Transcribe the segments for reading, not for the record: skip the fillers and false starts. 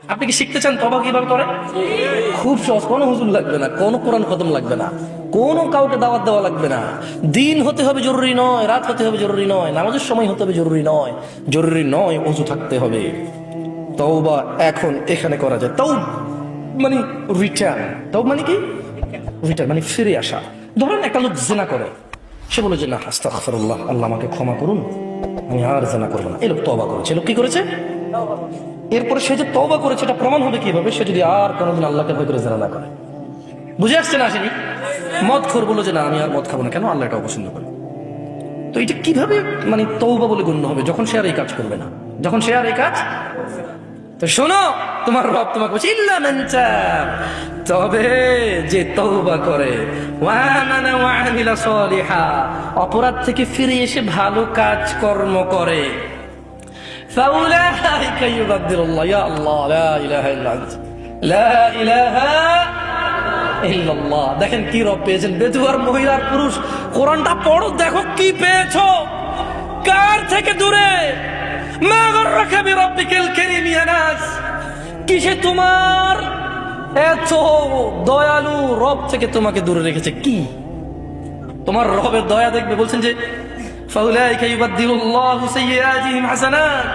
আপনি কি শিখতে চান তওবা কিভাবে করে? খুব সহজ, কোনো হুজুর লাগবে না, কোনো কোরআন খতম লাগবে না, কোনো কাউকে দাওয়াত দেওয়া লাগবে না। দিন হতে হবে জরুরি নয়, রাত হতে হবে জরুরি নয়, নামাজের সময় হতে হবে জরুরি নয়, জরুরি নয় ওযু থাকতে হবে। তওবা এখন এখানে করা যায়। মানে রিটার্ন, মানে কি রিটার্ন মানে ফিরে আসা। ধরেন একটা লোক জিনা করে, সে বলে যে না আস্তাগফিরুল্লাহ, আল্লাহ আমাকে ক্ষমা করুন, আমি আর জিনা করবো না। এই লোক তওবা করেছে। লোক কি করেছে? এরপরে সে যে তওবা করেছে এটা প্রমাণ হবে কিভাবে? সে যদি আর কোনোদিন আল্লাহকে ভয় করে জিনা না করে। বুঝে আসছে না? আসেনি? মদখোর বলে যে না আমি আর মদ খাবো না, কেন? আল্লাহ এটা অপছন্দ করে। তো এটা কিভাবে মানে তওবা বলে গণ্য হবে? যখন সে আর এই কাজ করবে না, যখন সে আর এই কাজ। তো শোনো, তোমার রব তোমাকে বলছে ইল্লা মান তাব, তবে যে তওবা করে, ওয়া আমানা ওয়া আমিলা সলিহা, অপরাধ থেকে ফিরে এসে ভালো কাজ কর্ম করে, ফাউলাইকা ইউবাদদিলুল্লাহ, ইয়া আল্লাহ লা ইলাহা ইল্লা আনতা, লা ইলাহা ইল্লাল্লাহ। দেখেন কি রব পেয়েছেন, বেদুয়ার মহিলার পুরুষ। কোরআনটা পড়ো, দেখো কি পেয়েছো, কার থেকে দূরে। মা গররাকা বিরাব্বিকাল কারীম ইয়া নাস, কিসে তোমার এত দয়ালু রব থেকে তোমাকে দূরে রেখেছে? কি তোমার রবের দয়া দেখবে? বলছেন যে ফাউলাইকা ইউবাদদিলুল্লাহু সাইয়্যাতিহিম হাসানাত,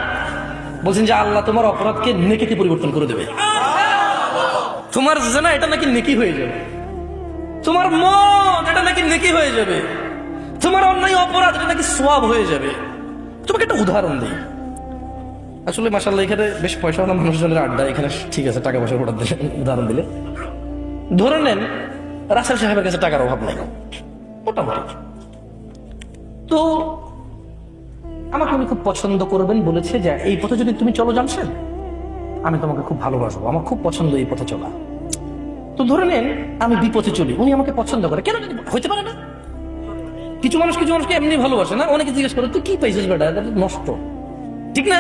বলছেন যে আল্লাহ তোমার অপরাধকে নেকিতে পরিবর্তন করে দেবে। তোমার জিনা এটা নাকি নেকি হয়ে যাবে, তোমার মদ এটা নাকি নেকি হয়ে যাবে, তোমার অন্যায় অপরাধ এটা নাকি সওয়াব হয়ে যাবে। তোমাকে একটা উদাহরণ দিই। আসলে মাশাআল্লাহ এখানে বেশ পয়সাওয়ালা মানুষজনের আড্ডা, এখানে ঠিক আছে, টাকা পয়সার উদাহরণ দিলে। ধরে নেন রাসেল সাহেবের কাছে টাকার অভাব নাই মোটামুটি, তো আমাকে উনি খুব পছন্দ করবেন বলেছে যে এই পথে যদি তুমি চলো জামশেদ, আমি তোমাকে খুব ভালোবাসবো, আমার খুব পছন্দ এই পথে চলা। তো ধরে নেন আমি বিপথে চলি, উনি আমাকে পছন্দ করে, কেন জানি হইতে পারে না। কিছু মানুষকে এমনি ভালোবাসে না, অনেকে জিজ্ঞেস করে তুই কি পাইছিস বেটা, এটা নষ্ট, ঠিক না?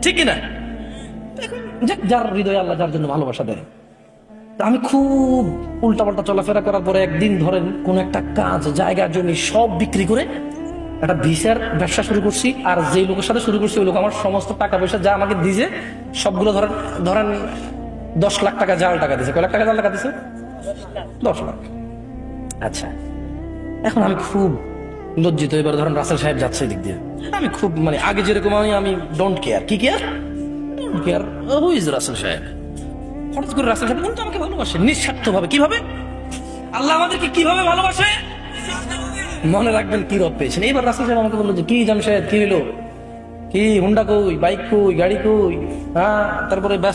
ঠিক কিনা? যার হৃদয়ে আল্লাহ যার জন্য ভালোবাসা দেয়। আমি খুব উল্টাপাল্টা চলাফেরা করার পরে একদিন ধরেন কোন একটা কাজ, জায়গা জমি সব বিক্রি করে একটা ভিসার ব্যবসা শুরু করছি। আর যে লোকের সাথে শুরু করছি ওই লোক আমার সমস্ত টাকা পয়সা যা আমাকে দিয়েছে সবগুলো ধরেন 10 লাখ টাকা জাল টাকা দিয়েছে। কয় লাখ টাকা জাল টাকা দিয়েছে? 10 লাখ। আচ্ছা, এখন আমি খুব লজ্জিত। এবার ধরেন রাসেল সাহেব যাচ্ছে দিক দিয়ে, আমি খুব মানে আগে যেরকম আমি ডোন্ট কেয়ার। কি care? Don't care who is Rasel সাহেব। হঠাৎ করে রাসেল সাহেব কিন্তু আমাকে ভালোবাসে নিঃস্বার্থ ভাবে। কিভাবে? আল্লাহ আমাদেরকে কিভাবে ভালোবাসে মনে রাখবেন কি রব পেয়েছেন। এইবার রাসেল সাহেব আমাকে বললো যে কি জামশেদ কি হইলো, কি হুন্ডা কই, বাইক কই, গাড়ি কই, হ্যাঁ তারপরে ব্যস্ত